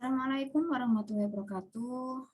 Assalamualaikum warahmatullahi wabarakatuh.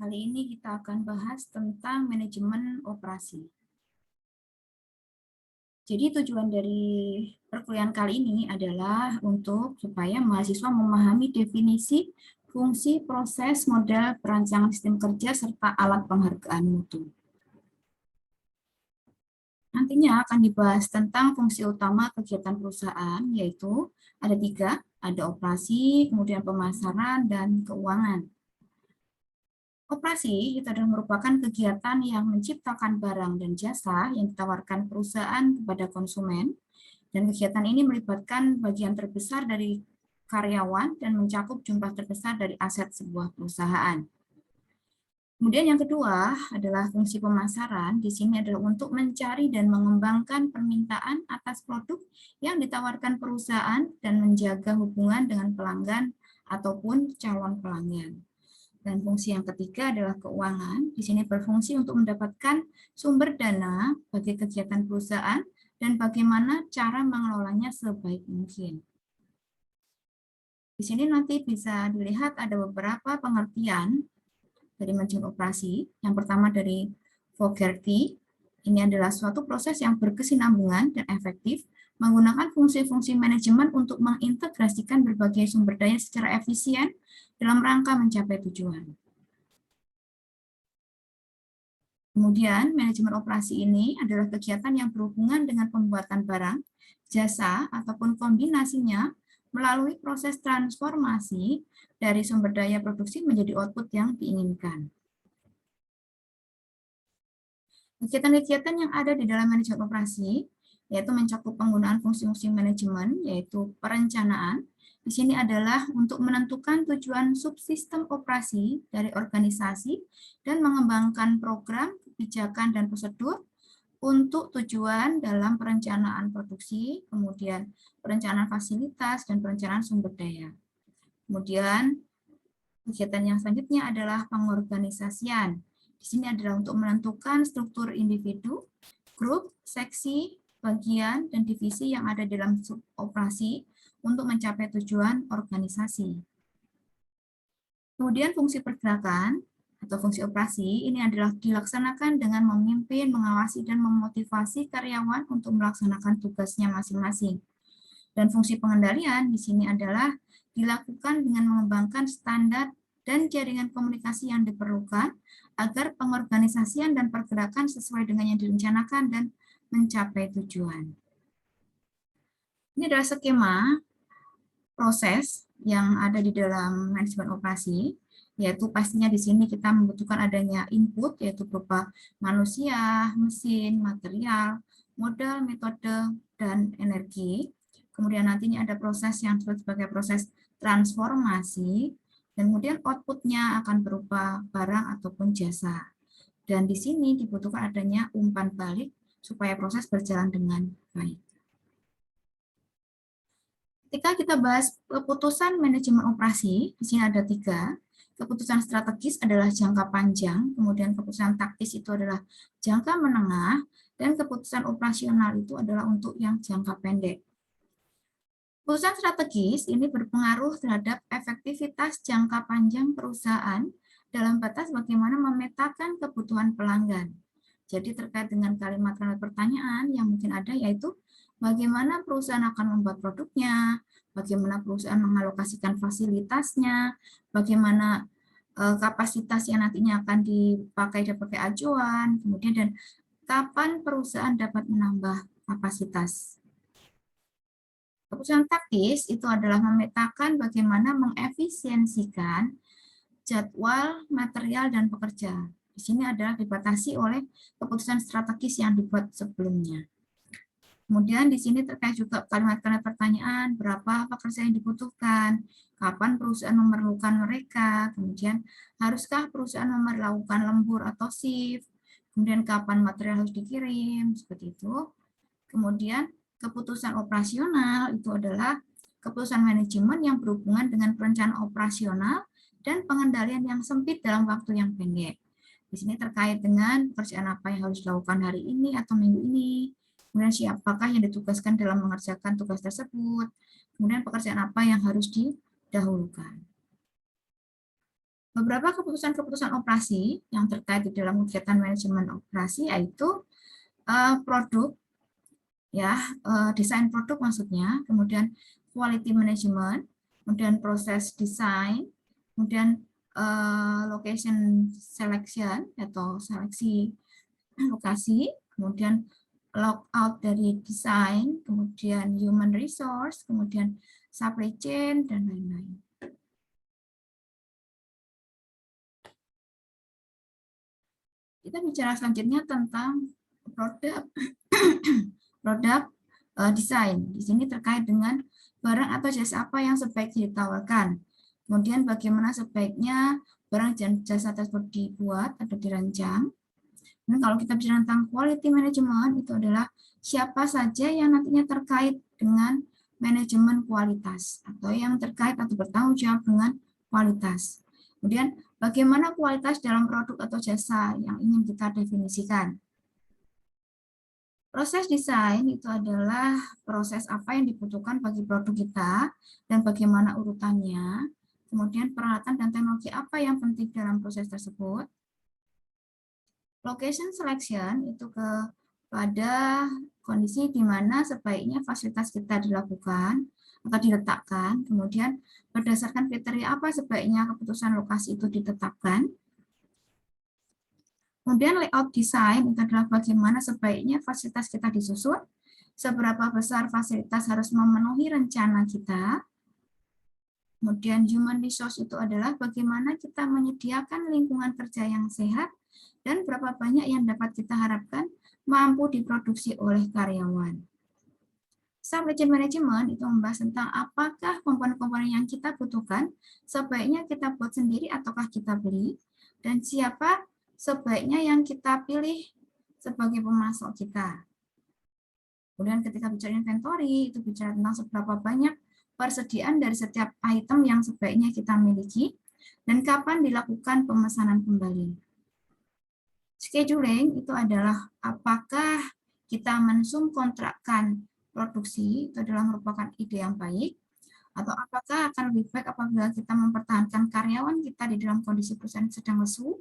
Kali ini kita akan bahas tentang manajemen operasi. Jadi tujuan dari perkuliahan kali ini adalah untuk supaya mahasiswa memahami definisi, fungsi, proses, model, perancangan sistem kerja, serta alat penghargaan mutu. Nantinya akan dibahas tentang fungsi utama kegiatan perusahaan, yaitu ada 3, ada operasi, kemudian pemasaran, dan keuangan. Operasi itu adalah merupakan kegiatan yang menciptakan barang dan jasa yang ditawarkan perusahaan kepada konsumen, dan kegiatan ini melibatkan bagian terbesar dari karyawan dan mencakup jumlah terbesar dari aset sebuah perusahaan. Kemudian yang kedua adalah fungsi pemasaran. Di sini adalah untuk mencari dan mengembangkan permintaan atas produk yang ditawarkan perusahaan dan menjaga hubungan dengan pelanggan ataupun calon pelanggan. Dan fungsi yang ketiga adalah keuangan. Di sini berfungsi untuk mendapatkan sumber dana bagi kegiatan perusahaan dan bagaimana cara mengelolanya sebaik mungkin. Di sini nanti bisa dilihat ada beberapa pengertian dari manajemen operasi. Yang pertama dari Fogarty, ini adalah suatu proses yang berkesinambungan dan efektif menggunakan fungsi-fungsi manajemen untuk mengintegrasikan berbagai sumber daya secara efisien dalam rangka mencapai tujuan. Kemudian, manajemen operasi ini adalah kegiatan yang berhubungan dengan pembuatan barang, jasa, ataupun kombinasinya melalui proses transformasi dari sumber daya produksi menjadi output yang diinginkan. Kegiatan-kegiatan yang ada di dalam manajemen operasi, yaitu mencakup penggunaan fungsi-fungsi manajemen, yaitu perencanaan. Di sini adalah untuk menentukan tujuan subsistem operasi dari organisasi dan mengembangkan program, kebijakan, dan prosedur untuk tujuan dalam perencanaan produksi, kemudian perencanaan fasilitas, dan perencanaan sumber daya. Kemudian, kegiatan yang selanjutnya adalah pengorganisasian. Di sini adalah untuk menentukan struktur individu, grup, seksi, bagian, dan divisi yang ada dalam operasi untuk mencapai tujuan organisasi. Kemudian fungsi pergerakan atau fungsi operasi ini adalah dilaksanakan dengan memimpin, mengawasi, dan memotivasi karyawan untuk melaksanakan tugasnya masing-masing. Dan fungsi pengendalian di sini adalah dilakukan dengan mengembangkan standar dan jaringan komunikasi yang diperlukan agar pengorganisasian dan pergerakan sesuai dengan yang direncanakan dan mencapai tujuan. Ini adalah skema proses yang ada di dalam manajemen operasi, yaitu pastinya di sini kita membutuhkan adanya input, yaitu berupa manusia, mesin, material, modal, metode, dan energi. Kemudian nantinya ada proses yang disebut sebagai proses transformasi, dan kemudian outputnya akan berupa barang ataupun jasa. Dan di sini dibutuhkan adanya umpan balik supaya proses berjalan dengan baik. Ketika kita bahas keputusan manajemen operasi, di sini ada 3. Keputusan strategis adalah jangka panjang, kemudian keputusan taktis itu adalah jangka menengah, dan keputusan operasional itu adalah untuk yang jangka pendek. Keputusan strategis ini berpengaruh terhadap efektivitas jangka panjang perusahaan dalam batas bagaimana memetakan kebutuhan pelanggan. Jadi terkait dengan kalimat-kalimat pertanyaan yang mungkin ada yaitu bagaimana perusahaan akan membuat produknya, bagaimana perusahaan mengalokasikan fasilitasnya, bagaimana kapasitas yang nantinya akan dipakai pakai ajuan, kemudian dan kapan perusahaan dapat menambah kapasitas. Keputusan taktis itu adalah memetakan bagaimana mengefisiensikan jadwal, material, dan pekerja. Di sini adalah dibatasi oleh keputusan strategis yang dibuat sebelumnya. Kemudian di sini terkait juga kalimat-kalimat pertanyaan, berapa pekerja yang dibutuhkan, kapan perusahaan memerlukan mereka, kemudian haruskah perusahaan melakukan lembur atau shift, kemudian kapan material harus dikirim, seperti itu. Kemudian keputusan operasional itu adalah keputusan manajemen yang berhubungan dengan perencanaan operasional dan pengendalian yang sempit dalam waktu yang pendek. Di sini terkait dengan pekerjaan apa yang harus dilakukan hari ini atau minggu ini, kemudian siapakah yang ditugaskan dalam mengerjakan tugas tersebut, kemudian pekerjaan apa yang harus didahulukan. Beberapa keputusan-keputusan operasi yang terkait di dalam kegiatan manajemen operasi yaitu produk, ya, desain produk maksudnya, kemudian quality management, kemudian proses desain, kemudian location selection atau seleksi lokasi, kemudian logout dari desain, kemudian human resource, kemudian supply chain, dan lain-lain. Kita bicara selanjutnya tentang produk produk desain. Di sini terkait dengan barang atau jasa apa yang sebaiknya ditawarkan. Kemudian bagaimana sebaiknya barang dan jasa tersebut dibuat atau dirancang. Dan kalau kita bicara tentang quality management, itu adalah siapa saja yang nantinya terkait dengan manajemen kualitas atau yang terkait atau bertanggung jawab dengan kualitas. Kemudian bagaimana kualitas dalam produk atau jasa yang ingin kita definisikan. Proses desain itu adalah proses apa yang dibutuhkan bagi produk kita dan bagaimana urutannya. Kemudian peralatan dan teknologi apa yang penting dalam proses tersebut. Location selection itu kepada kondisi di mana sebaiknya fasilitas kita dilakukan atau diletakkan. Kemudian berdasarkan kriteria apa sebaiknya keputusan lokasi itu ditetapkan. Kemudian layout design itu adalah bagaimana sebaiknya fasilitas kita disusun, seberapa besar fasilitas harus memenuhi rencana kita. Kemudian human resource itu adalah bagaimana kita menyediakan lingkungan kerja yang sehat dan berapa banyak yang dapat kita harapkan mampu diproduksi oleh karyawan. Supply chain management itu membahas tentang apakah komponen-komponen yang kita butuhkan sebaiknya kita buat sendiri ataukah kita beli, dan siapa sebaiknya yang kita pilih sebagai pemasok kita. Kemudian ketika bicara inventory, itu bicara tentang seberapa banyak persediaan dari setiap item yang sebaiknya kita miliki, dan kapan dilakukan pemesanan kembali. Scheduling itu adalah apakah kita mensubkontrakkan produksi, itu adalah merupakan ide yang baik, atau apakah akan lebih baik apabila kita mempertahankan karyawan kita di dalam kondisi perusahaan sedang lesu.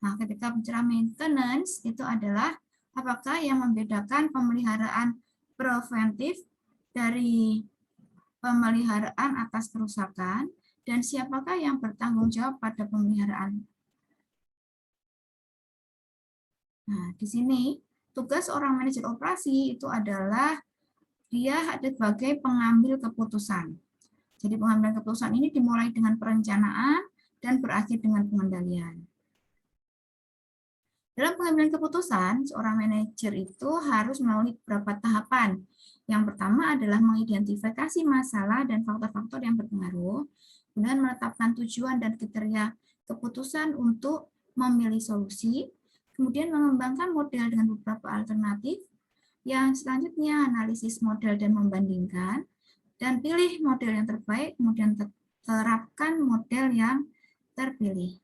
Nah, ketika bicara maintenance, itu adalah apakah yang membedakan pemeliharaan preventif dari pemeliharaan atas kerusakan, dan siapakah yang bertanggung jawab pada pemeliharaan. Nah, di sini tugas orang manajer operasi itu adalah dia sebagai pengambil keputusan. Jadi pengambilan keputusan ini dimulai dengan perencanaan dan berakhir dengan pengendalian. Dalam pengambilan keputusan, seorang manajer itu harus melalui beberapa tahapan. Yang pertama adalah mengidentifikasi masalah dan faktor-faktor yang berpengaruh, kemudian menetapkan tujuan dan kriteria keputusan untuk memilih solusi, kemudian mengembangkan model dengan beberapa alternatif, yang selanjutnya analisis model dan membandingkan, dan pilih model yang terbaik, kemudian terapkan model yang terpilih.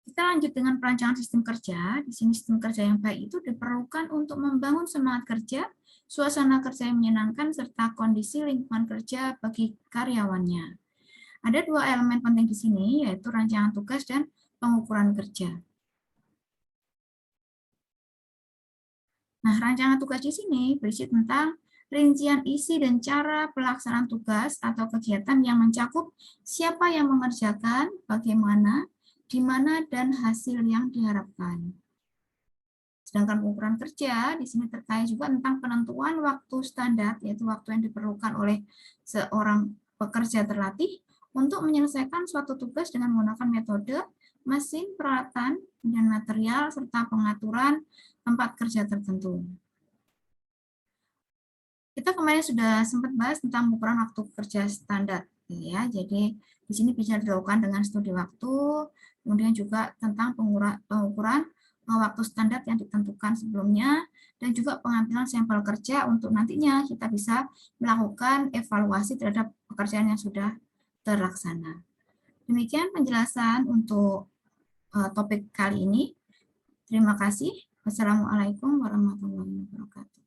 Kita lanjut dengan perancangan sistem kerja. Di sini sistem kerja yang baik itu diperlukan untuk membangun semangat kerja, suasana kerja yang menyenangkan, serta kondisi lingkungan kerja bagi karyawannya. Ada dua elemen penting di sini, yaitu rancangan tugas dan pengukuran kerja. Nah, rancangan tugas di sini berisi tentang rincian isi dan cara pelaksanaan tugas atau kegiatan yang mencakup siapa yang mengerjakan, bagaimana, di mana, dan hasil yang diharapkan. Sedangkan pengukuran kerja di sini terkait juga tentang penentuan waktu standar, yaitu waktu yang diperlukan oleh seorang pekerja terlatih untuk menyelesaikan suatu tugas dengan menggunakan metode, mesin, peralatan, dan material, serta pengaturan tempat kerja tertentu. Kita kemarin sudah sempat bahas tentang pengukuran waktu kerja standar, ya. Jadi di sini bisa dilakukan dengan studi waktu, kemudian juga tentang pengukuran waktu standar yang ditentukan sebelumnya, dan juga pengambilan sampel kerja untuk nantinya kita bisa melakukan evaluasi terhadap pekerjaan yang sudah terlaksana. Demikian penjelasan untuk topik kali ini. Terima kasih. Wassalamualaikum warahmatullahi wabarakatuh.